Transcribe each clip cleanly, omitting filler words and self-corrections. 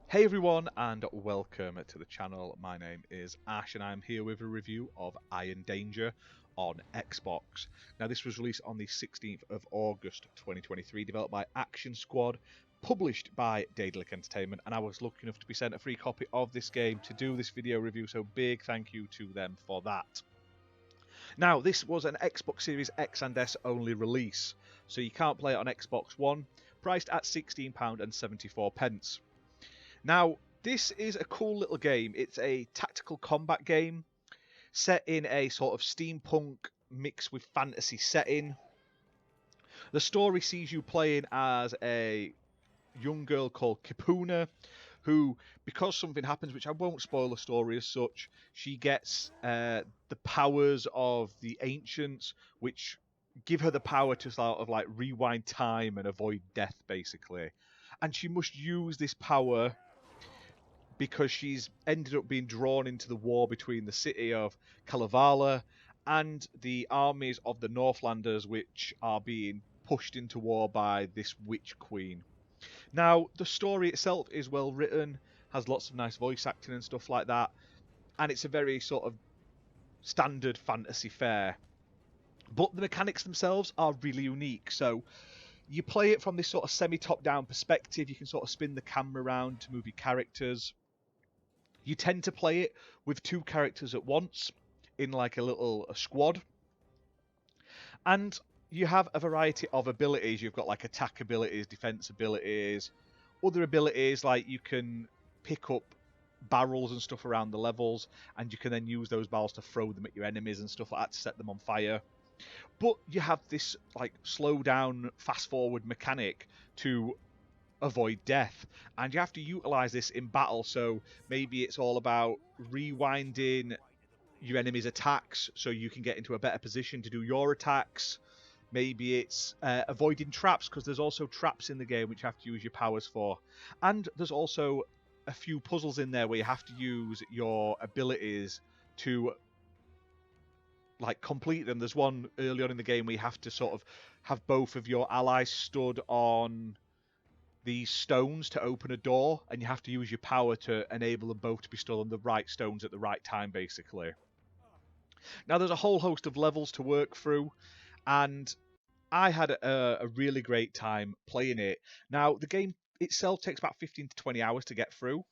Hey everyone and welcome to the channel. My name is Ash and I'm here with a review of Iron Danger on Xbox. Now this was released on the 16th of August 2023, developed by Action Squad, published by Daedalic Entertainment, and I was lucky enough to be sent a free copy of this game to do this video review, so big thank you to them for that. Now this was an Xbox Series X and S only release, so you can't play it on Xbox One, priced at £16.74. Now, this is a cool little game. It's a tactical combat game set in a sort of steampunk mixed with fantasy setting. The story sees you playing as a young girl called Kipuna, who, because something happens, which I won't spoil the story as such, she gets the powers of the ancients, which give her the power to sort of like rewind time and avoid death, basically. And she must use this power because she's ended up being drawn into the war between the city of Kalevala and the armies of the Northlanders, which are being pushed into war by this witch queen. Now, the story itself is well written, has lots of nice voice acting and stuff like that, and it's a very sort of standard fantasy fare. But the mechanics themselves are really unique, so you play it from this sort of semi-top-down perspective. You can sort of spin the camera around to move your characters. You tend to play it with two characters at once in like a squad. And you have a variety of abilities. You've got like attack abilities, defense abilities, other abilities like you can pick up barrels and stuff around the levels, and you can then use those barrels to throw them at your enemies and stuff like that to set them on fire. But you have this like slow down, fast forward mechanic to avoid death, and you have to utilize this in battle. So maybe it's all about rewinding your enemy's attacks so you can get into a better position to do your attacks. Maybe it's avoiding traps, because there's also traps in the game which you have to use your powers for. And there's also a few puzzles in there where you have to use your abilities to like complete them. There's one early on in the game where you have to sort of have both of your allies stood on these stones to open a door, and you have to use your power to enable them both to be stood on the right stones at the right time, basically. Now, there's a whole host of levels to work through, and I had a really great time playing it. Now, the game itself takes about 15 to 20 hours to get through.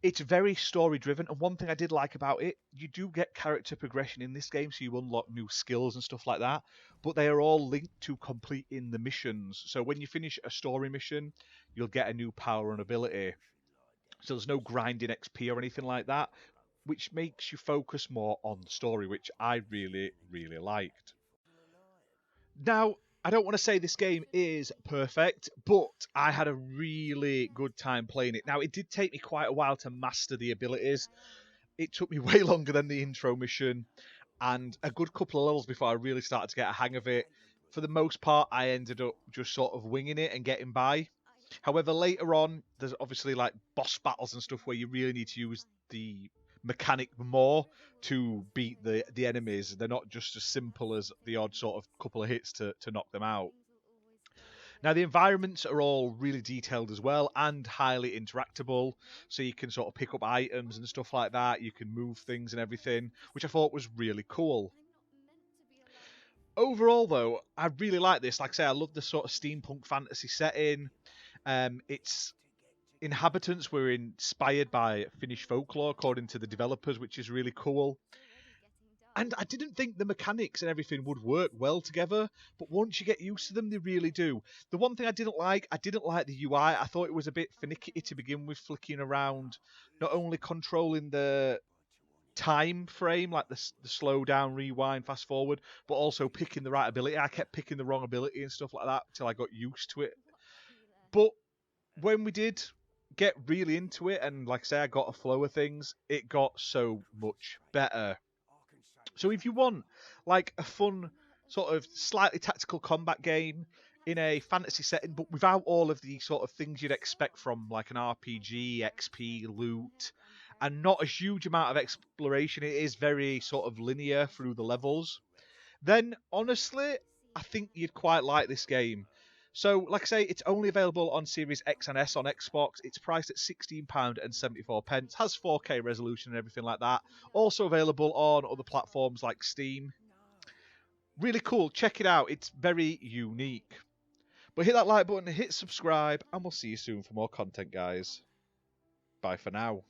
It's very story driven, and one thing I did like about it, you do get character progression in this game, so you unlock new skills and stuff like that, but they are all linked to completing the missions. So when you finish a story mission, you'll get a new power and ability. So there's no grinding XP or anything like that, which makes you focus more on the story, which I really, really liked. Now, I don't want to say this game is perfect, but I had a really good time playing it. Now, it did take me quite a while to master the abilities. It took me way longer than the intro mission, and a good couple of levels before I really started to get a hang of it. For the most part, I ended up just sort of winging it and getting by. However, later on, there's obviously like boss battles and stuff where you really need to use the mechanic more to beat the enemies. They're not just as simple as the odd sort of couple of hits to knock them out. Now, the environments are all really detailed as well and highly interactable, so you can sort of pick up items and stuff like that. You can move things and everything, which I thought was really cool. Overall, though, I really like this. Like I say, I love the sort of steampunk fantasy setting. Its inhabitants were inspired by Finnish folklore, according to the developers, which is really cool. And I didn't think the mechanics and everything would work well together, but once you get used to them, they really do. The one thing I didn't like the UI. I thought it was a bit finicky to begin with, flicking around, not only controlling the time frame, like the slow down, rewind, fast forward, but also picking the right ability. I kept picking the wrong ability and stuff like that till I got used to it. But when we did get really into it, and like I say, I got a flow of things, it got so much better. So if you want like a fun sort of slightly tactical combat game in a fantasy setting, but without all of the sort of things you'd expect from like an RPG, XP, loot, and not a huge amount of exploration, it is very sort of linear through the levels, then honestly, I think you'd quite like this game. So, like I say, it's only available on Series X and S on Xbox. It's priced at £16.74. Has 4K resolution and everything like that. Also available on other platforms like Steam. Really cool. Check it out. It's very unique. But hit that like button, hit subscribe, and we'll see you soon for more content, guys. Bye for now.